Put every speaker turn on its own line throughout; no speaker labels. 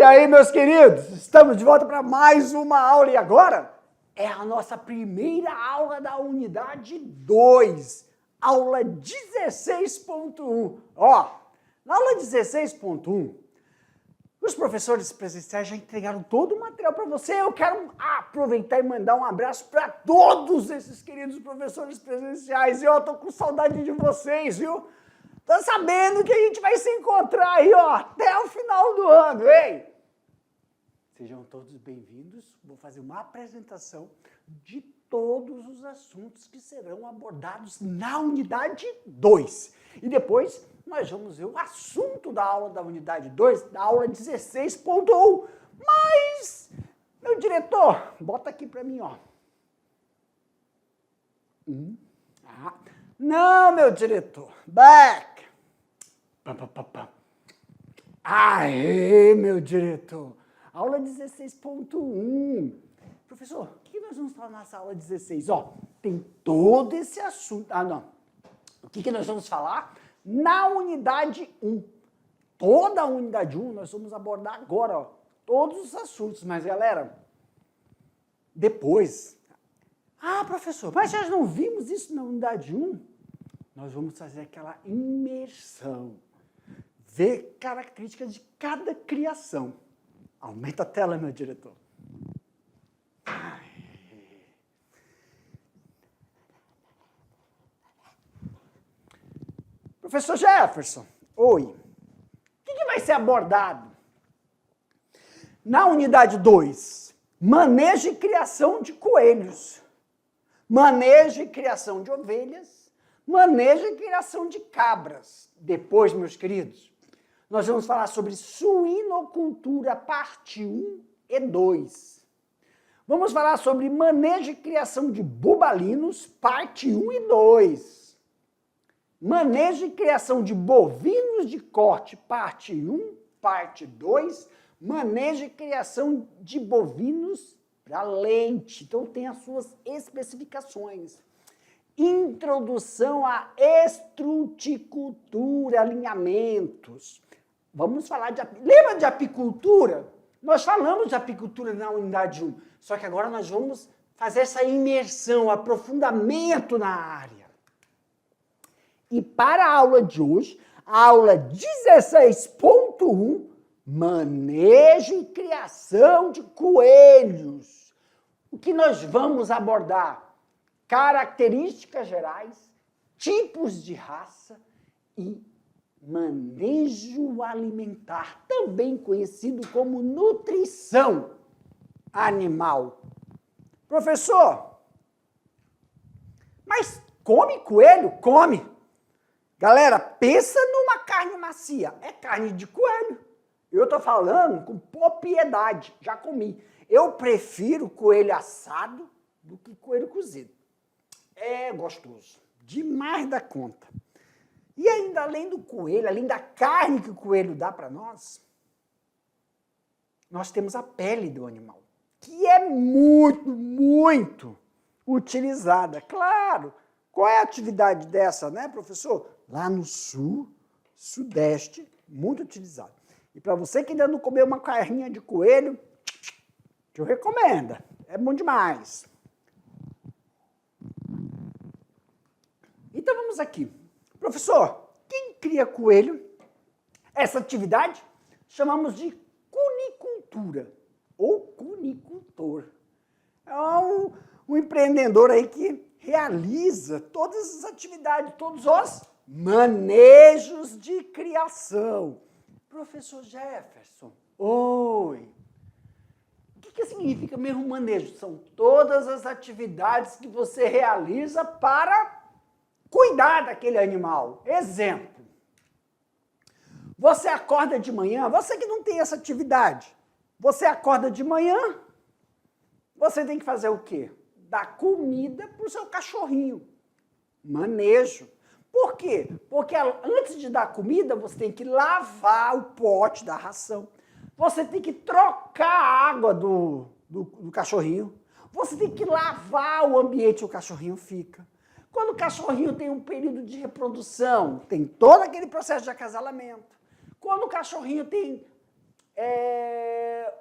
aí, meus queridos, estamos de volta para mais uma aula e agora é a nossa primeira aula da unidade 2, aula 16.1. Ó, na aula 16.1, os professores presenciais já entregaram todo o material para você. Eu quero aproveitar e mandar um abraço para todos esses queridos professores presenciais. Eu tô com saudade de vocês, viu? Tô sabendo que a gente vai se encontrar aí, ó, até o final do ano, hein? Sejam todos bem-vindos. Vou fazer uma apresentação de todos os assuntos que serão abordados na unidade 2. E depois nós vamos ver o assunto da aula da unidade 2, da aula 16.1. Mas, meu diretor, bota aqui para mim, ó. Não, meu diretor. Back. Aê, meu diretor. Aula 16.1. Professor, o que nós vamos falar nessa aula 16? Ó, tem todo esse assunto. O que nós vamos falar? Na unidade 1. Toda a unidade 1 nós vamos abordar agora, ó, todos os assuntos. Mas, galera, depois... professor, mas nós não vimos isso na unidade 1? Nós vamos fazer aquela imersão. Ver características de cada criação. Aumenta a tela, meu diretor. Professor Jefferson, oi. O que vai ser abordado? Na unidade 2, manejo e criação de coelhos. Manejo e criação de ovelhas. Manejo e criação de cabras. Depois, meus queridos, nós vamos falar sobre suinocultura, parte 1 e 2. Vamos falar sobre manejo e criação de bubalinos, parte 1 e 2. Manejo e criação de bovinos de corte, parte 1, parte 2. Manejo e criação de bovinos para leite. Então, tem as suas especificações. Introdução à estruticultura, alinhamentos. Vamos falar de... Lembra de apicultura? Nós falamos de apicultura na unidade 1, só que agora nós vamos fazer essa imersão, aprofundamento na área. E para a aula de hoje, a aula 16.1, manejo e criação de coelhos. O que nós vamos abordar? Características gerais, tipos de raça e manejo alimentar, também conhecido como nutrição animal. Professor, mas come coelho? Come. Galera, pensa numa carne macia. É carne de coelho. Eu estou falando com propriedade, já comi. Eu prefiro coelho assado do que coelho cozido. É gostoso, demais da conta. E ainda além do coelho, além da carne que o coelho dá para nós temos a pele do animal, que é muito utilizada. Claro, qual é a atividade dessa, né, professor? Lá no sul, sudeste, muito utilizada. E para você que ainda não comeu uma carninha de coelho, eu recomendo, é bom demais. Então vamos aqui. Professor, quem cria coelho? Essa atividade chamamos de cunicultura ou cunicultor. É um empreendedor aí que realiza todas as atividades, todos os manejos de criação. Professor Jefferson, oi. O que significa mesmo manejo? São todas as atividades que você realiza para cuidar daquele animal. Exemplo, você acorda de manhã, você que não tem essa atividade, você acorda de manhã, você tem que fazer o quê? Dar comida para o seu cachorrinho. Manejo. Por quê? Porque antes de dar comida, você tem que lavar o pote da ração, você tem que trocar a água do cachorrinho, você tem que lavar o ambiente que o cachorrinho fica. Quando o cachorrinho tem um período de reprodução, tem todo aquele processo de acasalamento. Quando o cachorrinho tem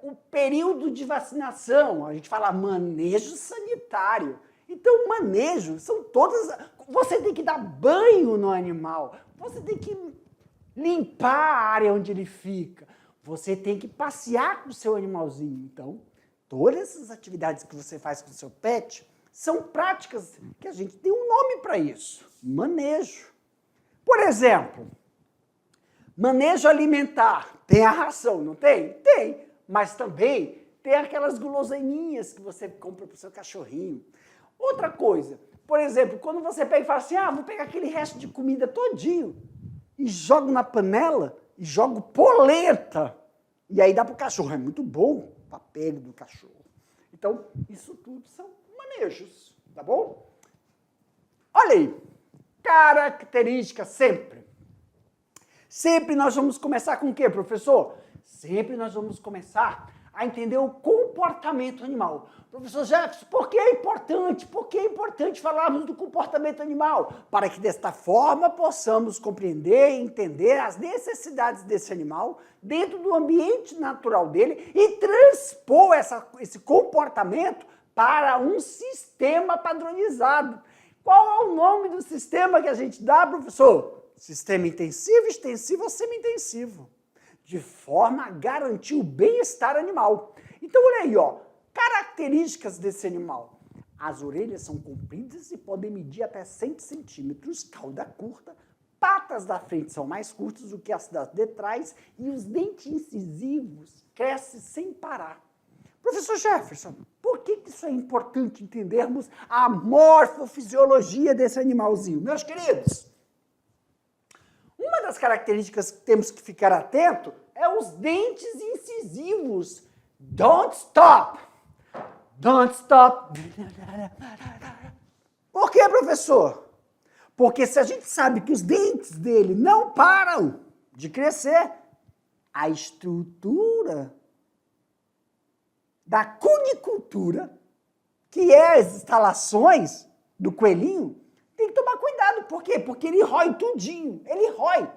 o período de vacinação, a gente fala manejo sanitário. Então, manejo são todas... Você tem que dar banho no animal, você tem que limpar a área onde ele fica, você tem que passear com o seu animalzinho. Então, todas essas atividades que você faz com o seu pet são práticas que a gente tem um nome para isso, manejo. Por exemplo, manejo alimentar, tem a ração, não tem? Tem, mas também tem aquelas guloseiminhas que você compra para o seu cachorrinho. Outra coisa, por exemplo, quando você pega e fala assim, vou pegar aquele resto de comida todinho e jogo na panela e jogo polenta. E aí dá para o cachorro, é muito bom para a pele do cachorro. Então, isso tudo são manejos, tá bom? Olha aí, características sempre. Sempre nós vamos começar com o quê, professor? Sempre nós vamos começar a entender o comportamento animal. Professor Jefferson, por que é importante? Por que é importante falarmos do comportamento animal? Para que desta forma possamos compreender e entender as necessidades desse animal dentro do ambiente natural dele e transpor esse comportamento para um sistema padronizado. Qual é o nome do sistema que a gente dá, professor? Sistema intensivo, extensivo ou semi-intensivo, de forma a garantir o bem-estar animal. Então, olha aí, características desse animal. As orelhas são compridas e podem medir até 100 centímetros, cauda curta, patas da frente são mais curtas do que as das de trás e os dentes incisivos crescem sem parar. Professor Jefferson, por que isso é importante entendermos a morfofisiologia desse animalzinho? Meus queridos, uma das características que temos que ficar atento é os dentes incisivos. Don't stop. Don't stop. Por que, professor? Porque se a gente sabe que os dentes dele não param de crescer, a estrutura da cunicultura, que é as instalações do coelhinho, tem que tomar cuidado. Por quê? Porque ele rói tudinho. Ele rói.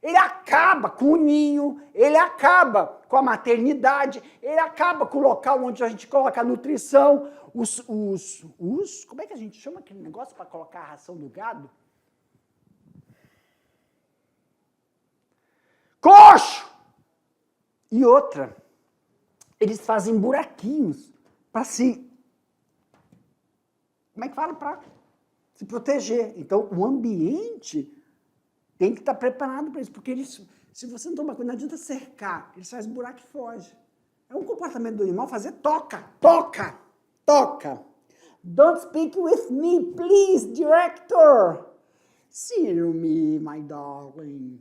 Ele acaba com o ninho, ele acaba com a maternidade, ele acaba com o local onde a gente coloca a nutrição, como é que a gente chama aquele negócio para colocar a ração do gado? Coxo! E outra, eles fazem buraquinhos para se... Como é que fala? Para se proteger. Então, o ambiente tem que estar preparado para isso, porque eles, se você não tomar cuidado, não adianta cercar, eles fazem buraco e fogem. É um comportamento do animal fazer toca, toca, toca. Don't speak with me, please, director. See me, my darling.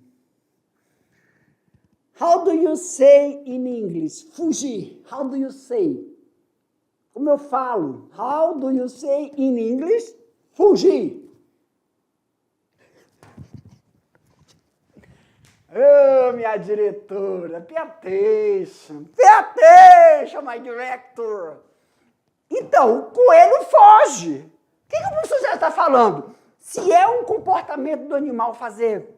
How do you say in English? Fugir. How do you say? Como eu falo? How do you say in English? Fugir. Oh, minha diretora, pay attention, my director. Então, o coelho foge. O que o professor já está falando? Se é um comportamento do animal fazer?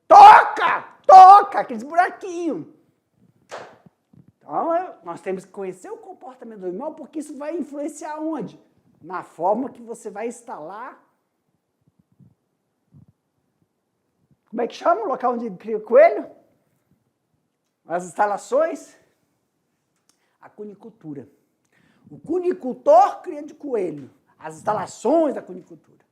Toca, aqueles buraquinhos. Então, nós temos que conhecer o comportamento do animal, porque isso vai influenciar onde? Na forma que você vai instalar. Como é que chama o local onde cria o coelho? As instalações? A cunicultura. O cunicultor cria de coelho. As instalações da cunicultura.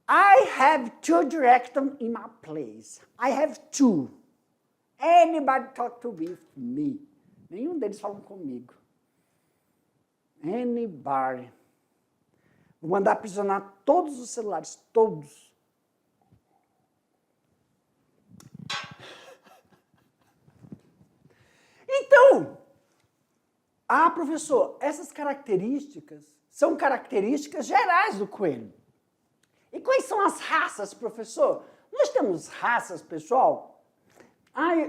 I have two directors in my place. I have two. Anybody talk to with me? Nenhum deles falam comigo. Anybody. Vou mandar aprisionar todos os celulares, todos. Então, professor, essas características são características gerais do coelho. E quais são as raças, professor? Nós temos raças, pessoal?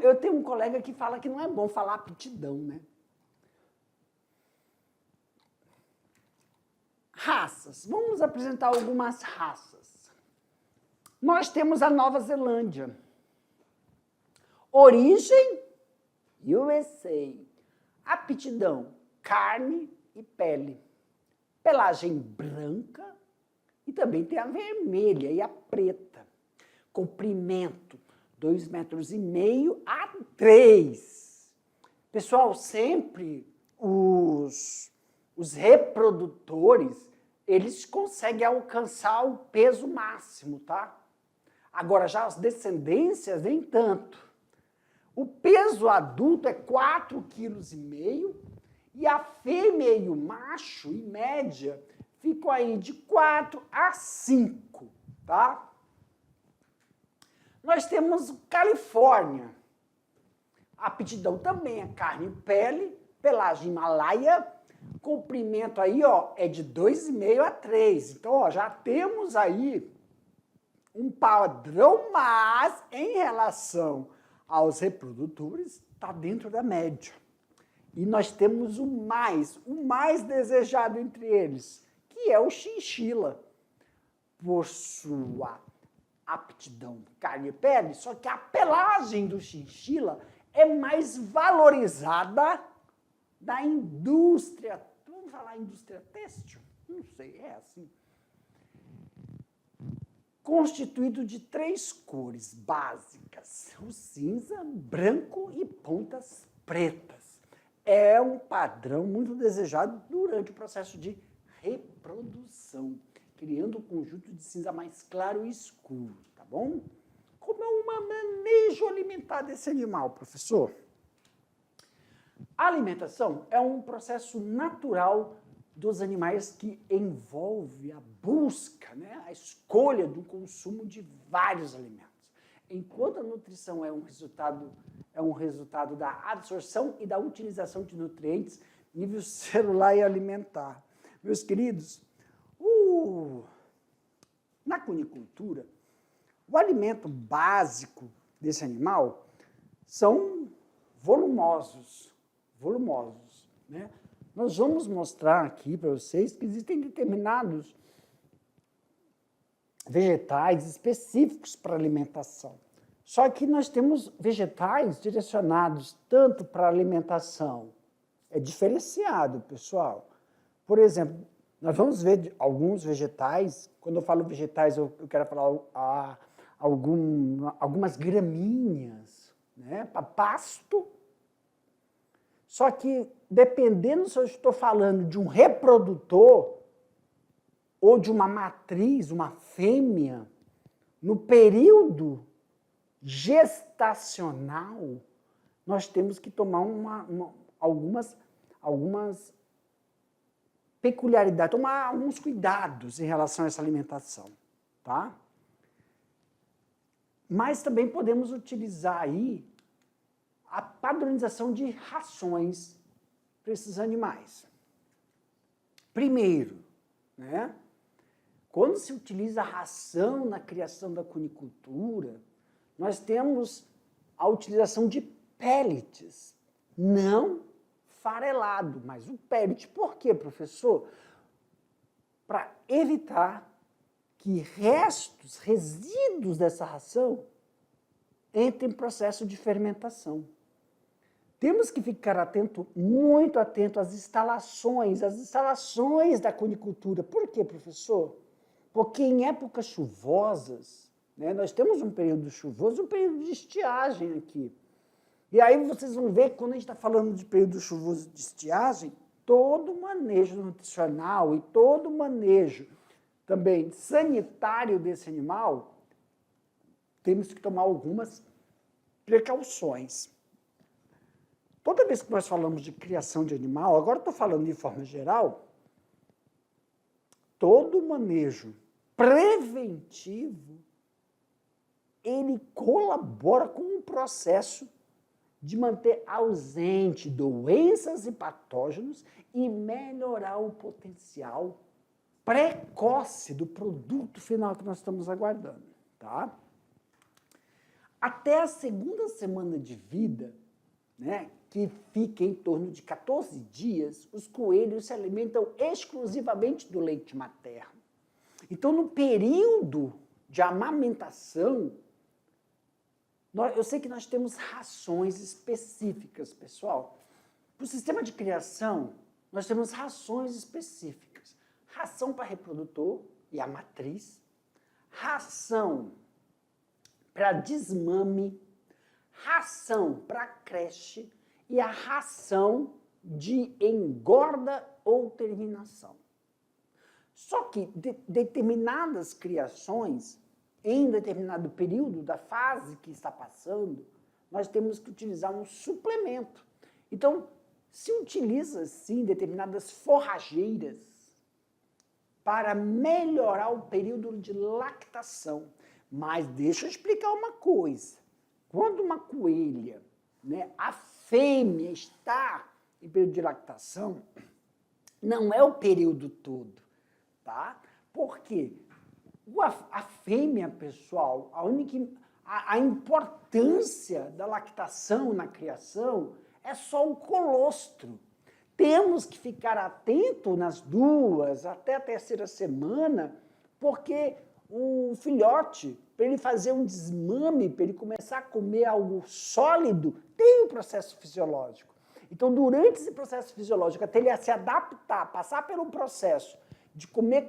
Eu tenho um colega que fala que não é bom falar aptidão, né? Raças. Vamos apresentar algumas raças. Nós temos a Nova Zelândia. Origem, USA. Aptidão, carne e pele. Pelagem branca e também tem a vermelha e a preta. Comprimento, 2,5 metros a 3. Pessoal, sempre os reprodutores, eles conseguem alcançar o peso máximo, tá? Agora, já as descendências, nem tanto. O peso adulto é 4,5 kg e a fêmea e o macho, em média, ficam aí de 4 a 5, tá? Nós temos Califórnia. A aptidão também é carne e pele, pelagem Himalaia, comprimento aí, ó, é de 2,5 a 3. Então, ó, já temos aí um padrão, mas em relação aos reprodutores, está dentro da média. E nós temos o mais desejado entre eles, que é o chinchila, por sua aptidão carne e pele, só que a pelagem do chinchila é mais valorizada da indústria. Vamos falar indústria têxtil? Não sei, é assim. Constituído de 3 cores básicas, o cinza, branco e pontas pretas. É um padrão muito desejado durante o processo de reprodução, criando um conjunto de cinza mais claro e escuro, tá bom? Como é o manejo alimentar desse animal, professor? A alimentação é um processo natural dos animais que envolve a busca, né, a escolha do consumo de vários alimentos. Enquanto a nutrição é um resultado da absorção e da utilização de nutrientes nível celular e alimentar. Meus queridos, na cunicultura, o alimento básico desse animal são volumosos, né? Nós vamos mostrar aqui para vocês que existem determinados vegetais específicos para alimentação. Só que nós temos vegetais direcionados tanto para alimentação. É diferenciado, pessoal. Por exemplo, nós vamos ver alguns vegetais. Quando eu falo vegetais, eu quero falar algumas gramíneas, né, para pasto. Só que, dependendo se eu estou falando de um reprodutor ou de uma matriz, uma fêmea, no período gestacional, nós temos que tomar algumas peculiaridades, tomar alguns cuidados em relação a essa alimentação, tá? Mas também podemos utilizar aí a padronização de rações para esses animais. Primeiro, né, quando se utiliza a ração na criação da cunicultura, nós temos a utilização de pellets, não farelado, mas o pellet. Por quê, professor? Para evitar que resíduos dessa ração entrem em processo de fermentação. Temos que ficar muito atento às instalações da cunicultura. Por quê, professor? Porque em épocas chuvosas, né, nós temos um período chuvoso e um período de estiagem aqui. E aí vocês vão ver que quando a gente está falando de período chuvoso de estiagem, todo o manejo nutricional e todo o manejo também sanitário desse animal, temos que tomar algumas precauções. Toda vez que nós falamos de criação de animal, agora estou falando de forma geral, todo o manejo preventivo, ele colabora com o processo de manter ausente doenças e patógenos e melhorar o potencial precoce do produto final que nós estamos aguardando, tá? Até a 2ª semana de vida, né, que fica em torno de 14 dias, os coelhos se alimentam exclusivamente do leite materno. Então, no período de amamentação, Eu sei que nós temos rações específicas, pessoal. Para o sistema de criação, nós temos rações específicas. Ração para reprodutor e a matriz, ração para desmame, ração para creche e a ração de engorda ou terminação. Só que determinadas criações, em determinado período da fase que está passando, nós temos que utilizar um suplemento. Então, se utiliza, sim, determinadas forrageiras para melhorar o período de lactação. Mas deixa eu explicar uma coisa. Quando uma coelha, né, a fêmea está em período de lactação, não é o período todo, tá? Por quê? A fêmea, pessoal, a importância da lactação na criação é só o colostro. Temos que ficar atento nas 2 até a 3ª semana, porque o filhote, para ele fazer um desmame, para ele começar a comer algo sólido, tem um processo fisiológico. Então, durante esse processo fisiológico, até ele se adaptar, passar pelo processo de comer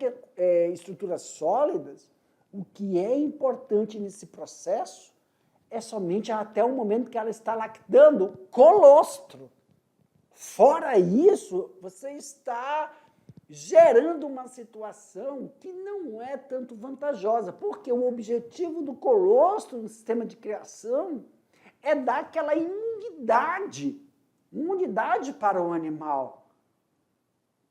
estruturas sólidas, o que é importante nesse processo é somente até o momento que ela está lactando colostro. Fora isso, você está gerando uma situação que não é tanto vantajosa, porque o objetivo do colostro no sistema de criação é dar aquela imunidade para o animal.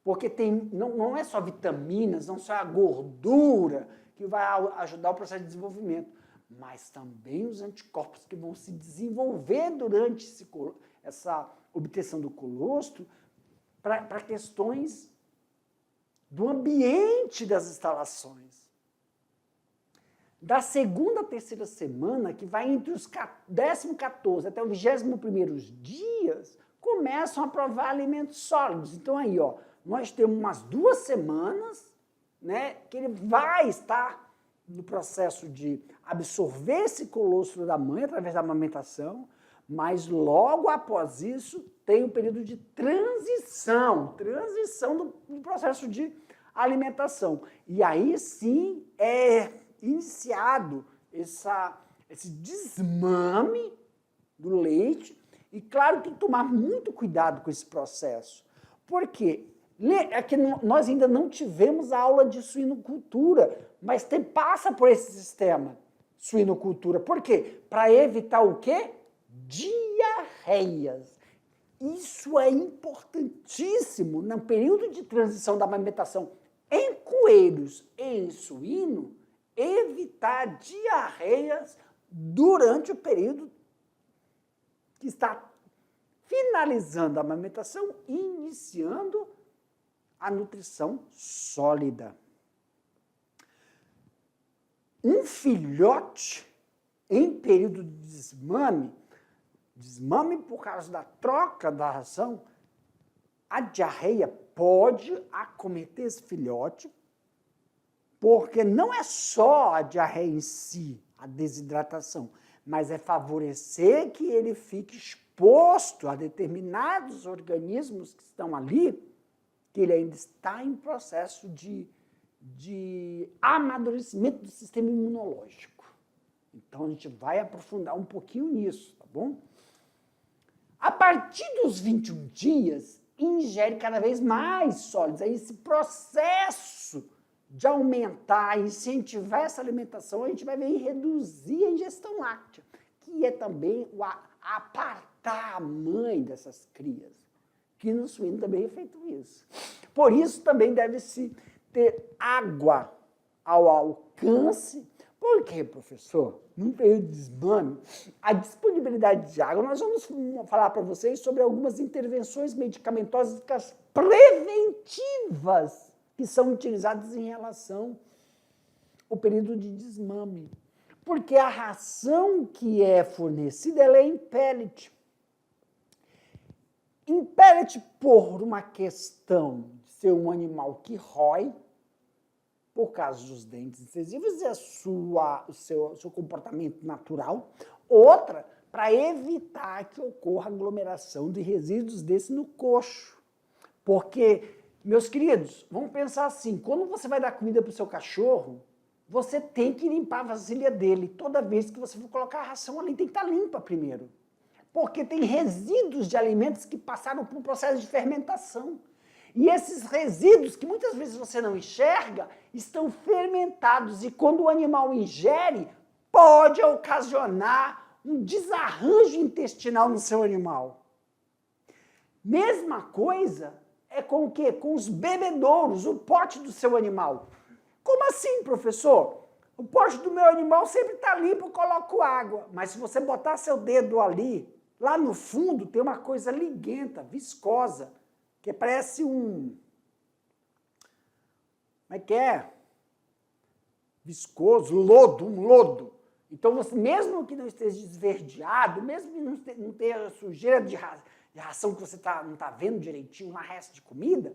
Porque não é só vitaminas, não só a gordura que vai ajudar o processo de desenvolvimento, mas também os anticorpos que vão se desenvolver durante essa obtenção do colostro para questões do ambiente das instalações. Da 2ª à 3ª semana, que vai entre os 14º até os 21º dias, começam a provar alimentos sólidos. Então aí, ó, nós temos umas 2 semanas, né, que ele vai estar no processo de absorver esse colostro da mãe através da amamentação, mas logo após isso tem o período de transição do processo de alimentação. E aí sim é iniciado esse desmame do leite. E claro, tem que tomar muito cuidado com esse processo. Por quê? É que nós ainda não tivemos a aula de suinocultura, mas passa por esse sistema, suinocultura. Por quê? Para evitar o quê? Diarreias. Isso é importantíssimo no período de transição da amamentação em coelhos e em suíno, evitar diarreias durante o período que está finalizando a amamentação e iniciando a nutrição sólida. Um filhote em período de desmame por causa da troca da ração, a diarreia pode acometer esse filhote, porque não é só a diarreia em si, a desidratação, mas é favorecer que ele fique exposto a determinados organismos que estão ali, que ele ainda está em processo de amadurecimento do sistema imunológico. Então, a gente vai aprofundar um pouquinho nisso, tá bom? A partir dos 21 dias, ingere cada vez mais sólidos. Aí esse processo de aumentar, incentivar essa alimentação, a gente vai ver reduzir a ingestão láctea, que é também apartar a mãe dessas crias, que no suíno também é feito isso. Por isso também deve-se ter água ao alcance. Por quê, professor? No período de desmame, a disponibilidade de água, nós vamos falar para vocês sobre algumas intervenções medicamentosas preventivas que são utilizadas em relação ao período de desmame. Porque a ração que é fornecida, ela é em pellet. Em pellet por uma questão de ser um animal que rói, por causa dos dentes incisivos e o seu comportamento natural, Outra, para evitar que ocorra aglomeração de resíduos desse no coxo. Porque, meus queridos, vamos pensar assim, quando você vai dar comida para o seu cachorro, você tem que limpar a vasilha dele. Toda vez que você for colocar a ração ali, tem que estar limpa primeiro. Porque tem resíduos de alimentos que passaram por um processo de fermentação. E esses resíduos, que muitas vezes você não enxerga, estão fermentados. E quando o animal ingere, pode ocasionar um desarranjo intestinal no seu animal. Mesma coisa é com o quê? Com os bebedouros, o pote do seu animal. Como assim, professor? O pote do meu animal sempre está limpo, eu coloco água. Mas se você botar seu dedo ali, lá no fundo tem uma coisa liguenta, viscosa, que parece um... Como é que é? Viscoso, lodo, um lodo. Então, você, mesmo que não esteja esverdeado, mesmo que não tenha sujeira de ração que você não está vendo direitinho, uma resto de comida,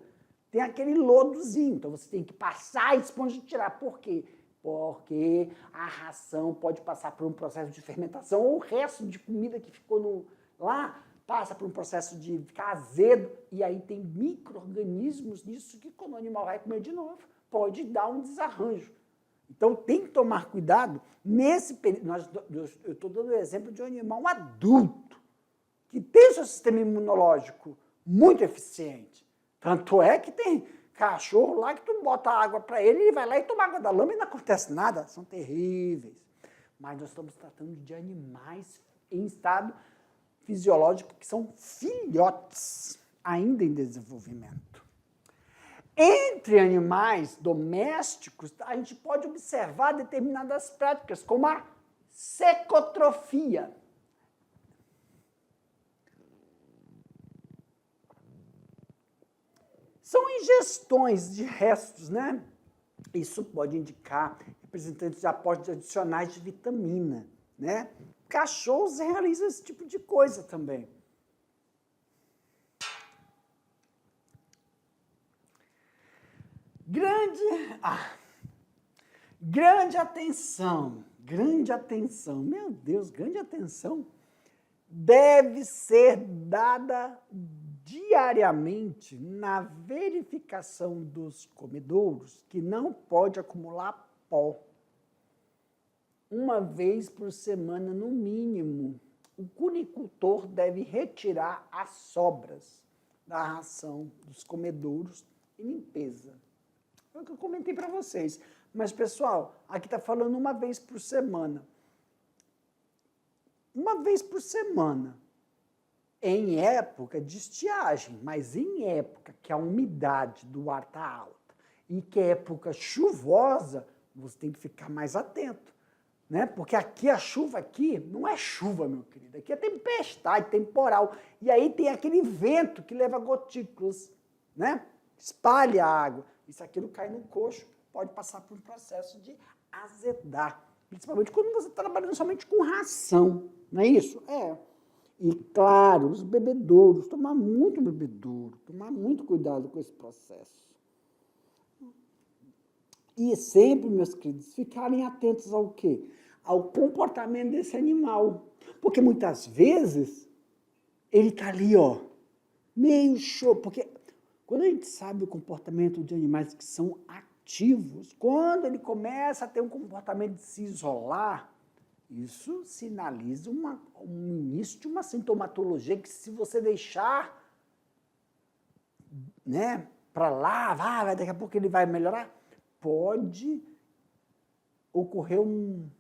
tem aquele lodozinho. Então, você tem que passar a esponja e tirar. Por quê? Porque a ração pode passar por um processo de fermentação ou o resto de comida que ficou lá passa por um processo de ficar azedo e aí tem micro-organismos nisso que quando o animal vai comer de novo, pode dar um desarranjo. Então tem que tomar cuidado nesse período. Eu estou dando o exemplo de um animal adulto que tem seu sistema imunológico muito eficiente. Tanto é que tem cachorro lá que tu bota água para ele, ele vai lá e toma água da lama e não acontece nada. São terríveis. Mas nós estamos tratando de animais em estado fisiológico que são filhotes, ainda em desenvolvimento. Entre animais domésticos, a gente pode observar determinadas práticas, como a secotrofia. São ingestões de restos, né? Isso pode indicar representantes de aportes adicionais de vitamina, né? Cachorros realizam esse tipo de coisa também. Grande atenção, meu Deus, grande atenção, deve ser dada diariamente na verificação dos comedouros que não pode acumular pó. Uma vez por semana, no mínimo, o cunicultor deve retirar as sobras da ração dos comedouros e limpeza. É o que eu comentei para vocês. Mas, pessoal, aqui está falando uma vez por semana. Uma vez por semana, em época de estiagem, mas em época que a umidade do ar está alta e que é época chuvosa, você tem que ficar mais atento. Né? Porque aqui a chuva aqui não é chuva, meu querido. Aqui é tempestade, temporal. E aí tem aquele vento que leva gotículas, né? Espalha a água. Isso aquilo cai no coxo, pode passar por um processo de azedar. Principalmente quando você está trabalhando somente com ração. Não é isso? É. E, claro, os bebedouros. Tomar muito bebedouro. Tomar muito cuidado com esse processo. E sempre, meus queridos, ficarem atentos ao quê? Ao comportamento desse animal. Porque muitas vezes ele está ali, ó, meio show. Porque quando a gente sabe o comportamento de animais que são ativos, quando ele começa a ter um comportamento de se isolar, isso sinaliza um início de uma sintomatologia que, se você deixar, né, para lá, vai, daqui a pouco ele vai melhorar, pode ocorrer como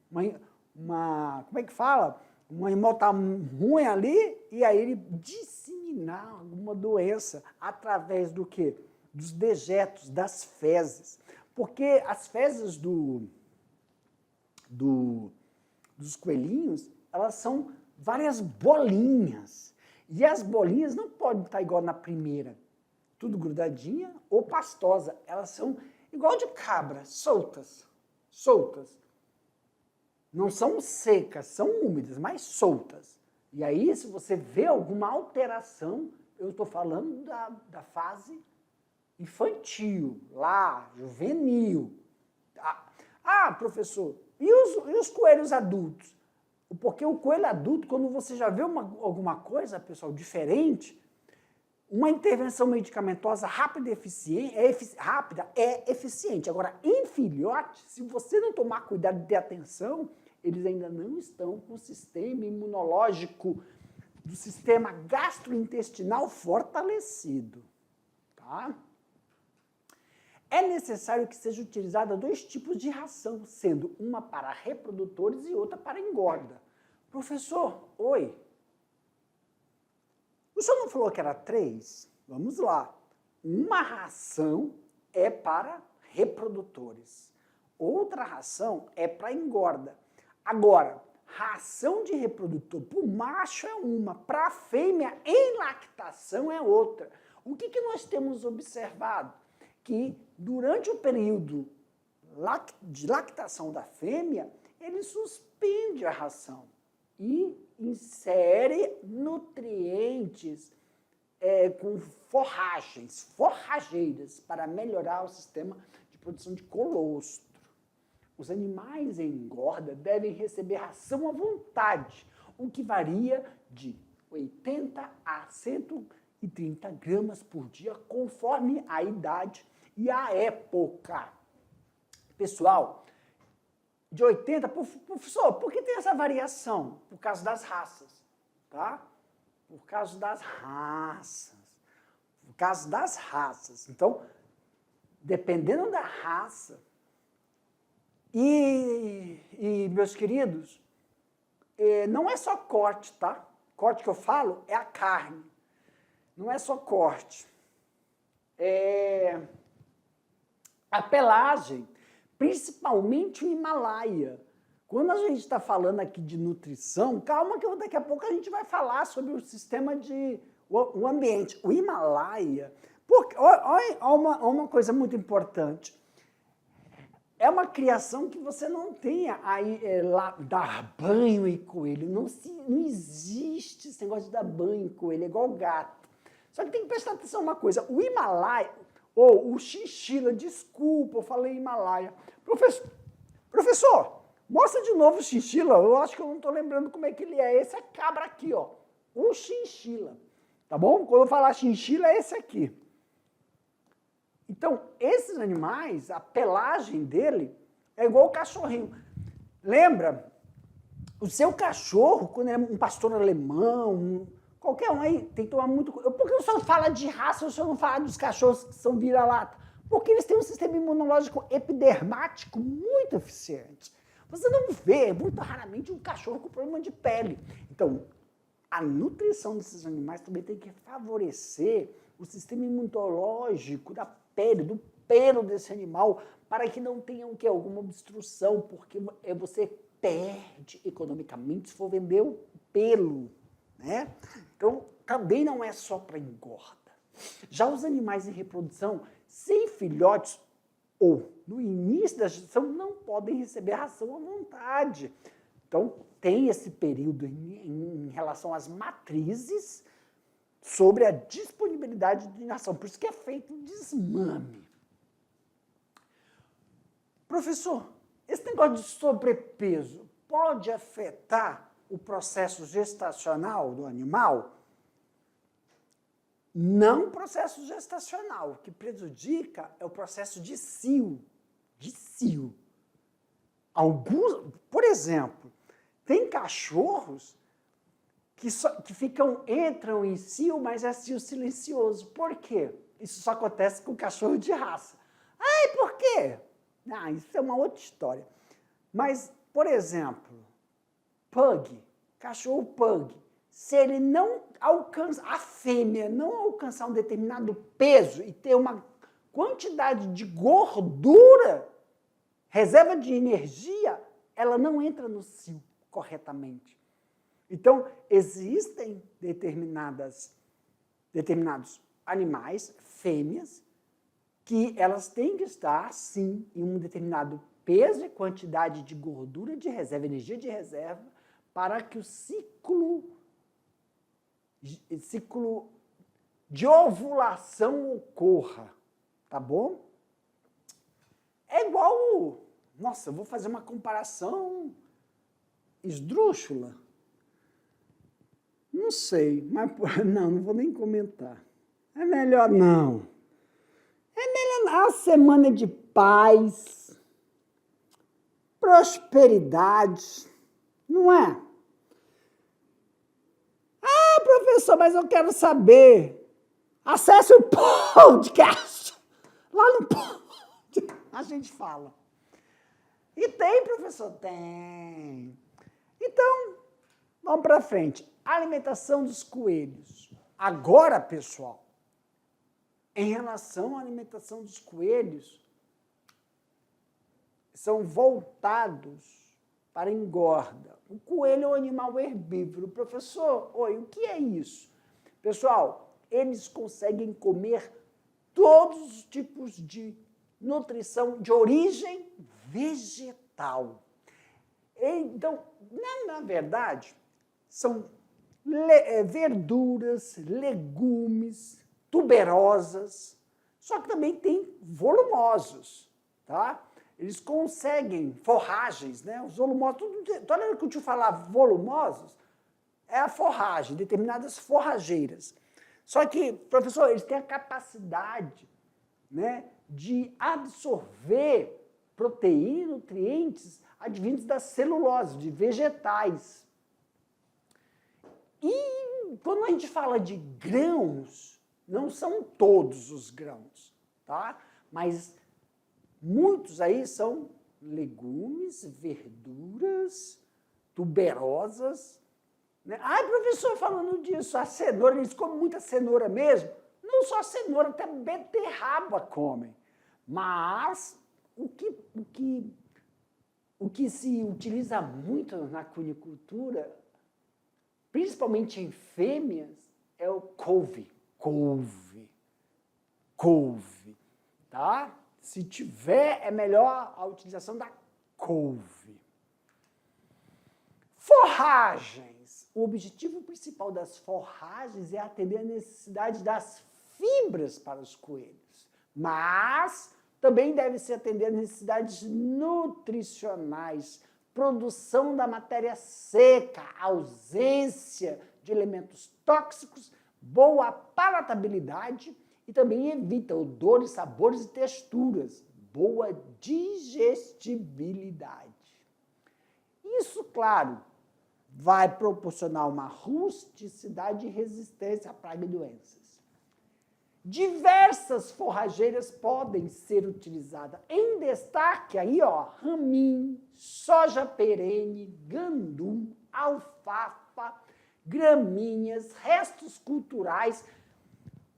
é que fala? Um animal está ruim ali e aí ele disseminar alguma doença através do quê? Dos dejetos, das fezes. Porque as fezes dos coelhinhos, elas são várias bolinhas. E as bolinhas não podem estar igual na primeira, tudo grudadinha ou pastosa. Elas são igual de cabra, soltas. Não são secas, são úmidas, mas soltas. E aí, se você vê alguma alteração, eu estou falando da fase infantil, lá, juvenil. Ah, professor, e os coelhos adultos? Porque o coelho adulto, quando você já vê alguma coisa, pessoal, diferente, uma intervenção medicamentosa rápida é eficiente. Agora, em filhote, se você não tomar cuidado e ter atenção, eles ainda não estão com o sistema imunológico do sistema gastrointestinal fortalecido. Tá? É necessário que seja utilizada 2 tipos de ração, sendo uma para reprodutores e outra para engorda. Professor, oi. O senhor não falou que era 3? Vamos lá. Uma ração é para reprodutores. Outra ração é para engorda. Agora, ração de reprodutor para o macho é uma, para a fêmea em lactação é outra. O que nós temos observado? Que durante o período de lactação da fêmea, ele suspende a ração e insere nutrientes com forrageiras, para melhorar o sistema de produção de colostro. Os animais em engorda devem receber ração à vontade, o que varia de 80 a 130 gramas por dia, conforme a idade e a época. Pessoal, de 80, professor, por que tem essa variação? Por causa das raças, tá? Por causa das raças. Por causa das raças. Então, dependendo da raça, e meus queridos, não é só corte, tá? Corte que eu falo é a carne. Não é só corte. A pelagem, principalmente o Himalaia. Quando a gente está falando aqui de nutrição, calma que daqui a pouco a gente vai falar sobre o sistema o ambiente. O Himalaia, olha uma coisa muito importante. É uma criação que você não tenha aí lá, dar banho em coelho. Não existe esse negócio de dar banho em coelho, é igual gato. Só que tem que prestar atenção uma coisa. O Himalaia, ou o chinchila, desculpa, eu falei Himalaia. Professor, mostra de novo o chinchila. Eu acho que eu não estou lembrando como é que ele é. Esse é cabra aqui, ó. O chinchila. Tá bom? Quando eu falar chinchila, é esse aqui. Então, esses animais, a pelagem dele é igual o cachorrinho. Lembra? O seu cachorro, quando é um pastor alemão, qualquer um aí, tem que tomar muito cuidado. Por que o senhor fala de raça, o senhor não fala dos cachorros que são vira-lata? Porque eles têm um sistema imunológico epidermático muito eficiente. Você não vê, muito raramente, um cachorro com problema de pele. Então, a nutrição desses animais também tem que favorecer o sistema imunológico da pele, do pelo desse animal, para que não tenha alguma obstrução, porque você perde economicamente se for vender o pelo, né? Então, também não é só para engorda. Já os animais em reprodução, sem filhotes ou no início da gestação, não podem receber ração à vontade. Então, tem esse período em relação às matrizes sobre a disponibilidade de ração. Por isso que é feito o desmame. Professor, esse negócio de sobrepeso pode afetar o processo gestacional do animal? Não o processo gestacional. O que prejudica é o processo de cio. Alguns, por exemplo, tem cachorros que entram em cio, mas é cio silencioso. Por quê? Isso só acontece com cachorro de raça. Ai, por quê? Ah, isso é uma outra história. Mas, por exemplo, pug, cachorro pug, se ele não alcança, a fêmea não alcançar um determinado peso e ter uma quantidade de gordura, reserva de energia, ela não entra no cio corretamente. Então, existem determinados animais, fêmeas, que elas têm que estar, sim, em um determinado peso e quantidade de gordura de reserva, energia de reserva, para que o ciclo de ovulação ocorra, tá bom? É igual, nossa, eu vou fazer uma comparação esdrúxula? Não sei, mas não vou nem comentar. É melhor não. É melhor a semana de paz, prosperidade, não é? Ah, professor, mas eu quero saber. Acesse o podcast. Lá no podcast a gente fala. E tem, professor? Tem. Então, vamos para frente. Alimentação dos coelhos. Agora, pessoal, em relação à alimentação dos coelhos, são voltados para engorda. O coelho é um animal herbívoro. Professor, oi, o que é isso? Pessoal, eles conseguem comer todos os tipos de nutrição de origem vegetal. Então, na verdade, são verduras, legumes, tuberosas, só que também tem volumosos, tá? Eles conseguem forragens, né? Os volumosos, toda vez que eu te falar volumosos, é a forragem, determinadas forrageiras. Só que, professor, eles têm a capacidade, né, de absorver proteína e nutrientes advindos da celulose, de vegetais. E quando a gente fala de grãos, não são todos os grãos, tá? Mas muitos aí são legumes, verduras, tuberosas, né? Ai, professor, falando disso, a cenoura, eles comem muita cenoura mesmo? Não só cenoura, até beterraba comem. Mas o que se utiliza muito na cunicultura, principalmente em fêmeas, é o couve, tá? Se tiver, é melhor a utilização da couve. Forragens. O objetivo principal das forragens é atender a necessidade das fibras para os coelhos, mas também deve se atender a necessidades nutricionais, produção da matéria seca, ausência de elementos tóxicos, boa palatabilidade e também evita odores, sabores e texturas, boa digestibilidade. Isso, claro, vai proporcionar uma rusticidade e resistência à praga e doenças. Diversas forrageiras podem ser utilizadas. Em destaque aí, ó, ramim, soja perene, gandum, alfafa, gramíneas, restos culturais,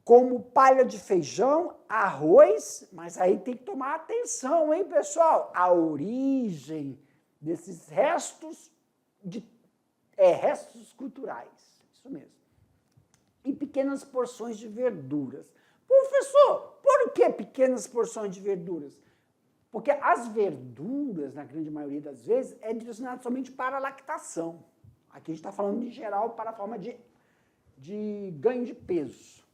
como palha de feijão, arroz, mas aí tem que tomar atenção, hein, pessoal? A origem desses restos restos culturais, isso mesmo. E pequenas porções de verduras. Professor, por que pequenas porções de verduras? Porque as verduras, na grande maioria das vezes, é direcionada somente para a lactação. Aqui a gente está falando, em geral, para a forma de ganho de peso.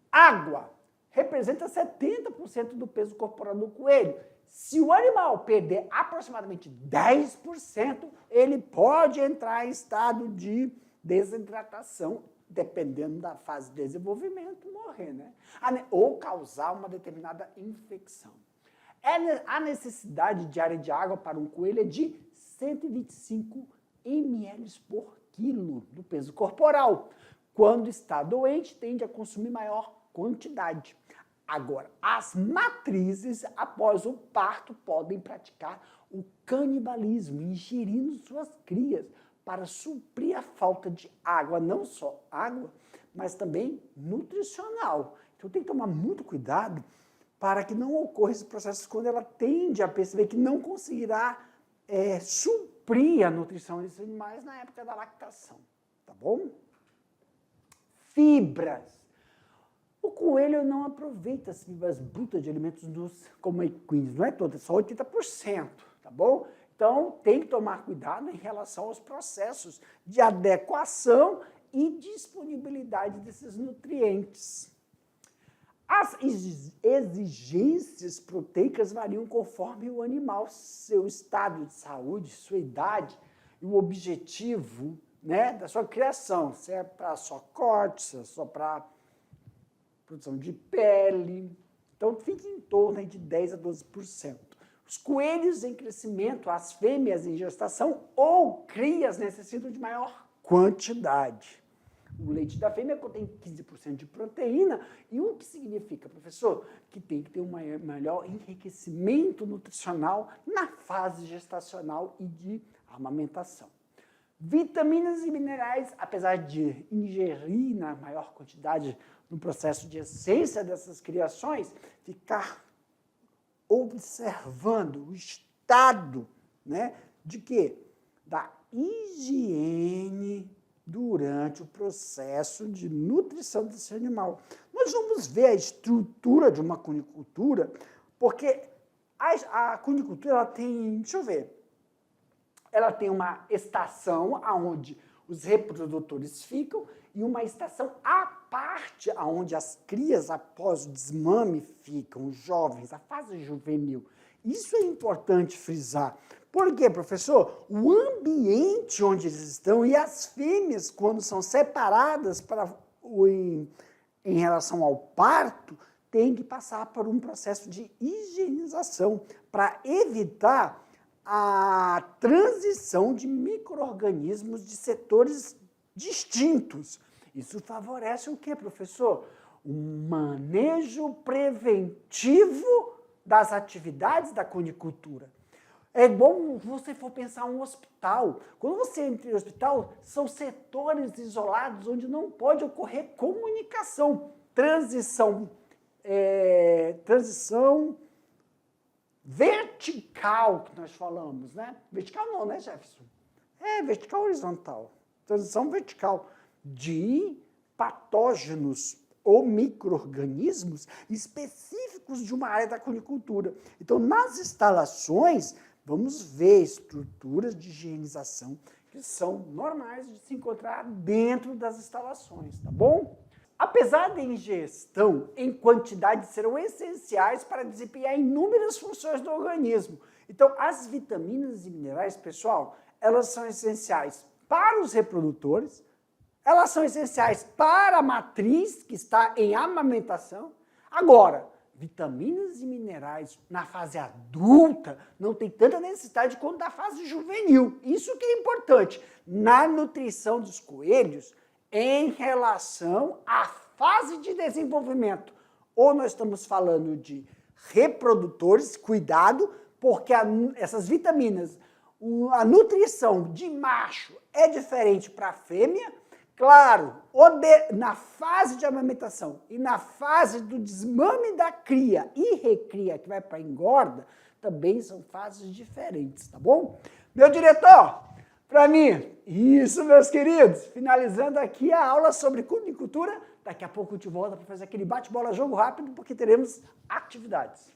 Água representa 70% do peso corporal do coelho. Se o animal perder aproximadamente 10%, ele pode entrar em estado de desidratação, dependendo da fase de desenvolvimento, morrer, né? Ou causar uma determinada infecção. A necessidade diária de água para um coelho é de 125 ml por quilo do peso corporal. Quando está doente, tende a consumir maior quantidade. Agora, as matrizes, após o parto, podem praticar o canibalismo, ingerindo suas crias para suprir a falta de água, não só água, mas também nutricional. Então tem que tomar muito cuidado para que não ocorra esse processo quando ela tende a perceber que não conseguirá suprir a nutrição desses animais na época da lactação, tá bom? Fibras. O coelho não aproveita as fibras brutas de alimentos como equinos, não é todas, só 80%, tá bom? Então, tem que tomar cuidado em relação aos processos de adequação e disponibilidade desses nutrientes. As exigências proteicas variam conforme o animal, seu estado de saúde, sua idade. e o objetivo, né, da sua criação, se é para só corte, se é só para produção de pele. Então, fica em torno aí de 10 a 12%. Os coelhos em crescimento, as fêmeas em gestação ou crias necessitam de maior quantidade. O leite da fêmea contém 15% de proteína, e o que significa, professor? Que tem que ter um melhor enriquecimento nutricional na fase gestacional e de amamentação. Vitaminas e minerais, apesar de ingerir na maior quantidade no processo de essência dessas criações, ficar observando o estado, né, de quê? Da higiene durante o processo de nutrição desse animal. Nós vamos ver a estrutura de uma cunicultura, porque a cunicultura ela tem, deixa eu ver, ela tem uma estação onde os reprodutores ficam e uma estação à parte onde as crias, após o desmame, ficam, os jovens, a fase juvenil. Isso é importante frisar. Por quê, professor? O ambiente onde eles estão e as fêmeas, quando são separadas em relação ao parto, têm que passar por um processo de higienização para evitar a transição de micro-organismos de setores distintos. Isso favorece o quê, professor? Um manejo preventivo das atividades da cunicultura. É igual você for pensar um hospital. Quando você entra em hospital, são setores isolados onde não pode ocorrer comunicação. Transição vertical, que nós falamos, né? Vertical não, né, Jefferson? Vertical horizontal. Transição vertical de patógenos ou micro-organismos específicos de uma área da cunicultura. Então, nas instalações, vamos ver estruturas de higienização que são normais de se encontrar dentro das instalações, tá bom? Apesar da ingestão em quantidade, serão essenciais para desempenhar inúmeras funções do organismo. Então, as vitaminas e minerais, pessoal, elas são essenciais para os reprodutores, elas são essenciais para a matriz, que está em amamentação. Agora, vitaminas e minerais na fase adulta não tem tanta necessidade quanto na fase juvenil. Isso que é importante na nutrição dos coelhos em relação à fase de desenvolvimento. Ou nós estamos falando de reprodutores, cuidado, porque essas vitaminas, a nutrição de macho é diferente para a fêmea. Claro, na fase de amamentação e na fase do desmame da cria e recria, que vai para a engorda, também são fases diferentes, tá bom? Meu diretor, para mim, isso, meus queridos, finalizando aqui a aula sobre cunicultura, daqui a pouco eu te volto para fazer aquele bate-bola jogo rápido, porque teremos atividades.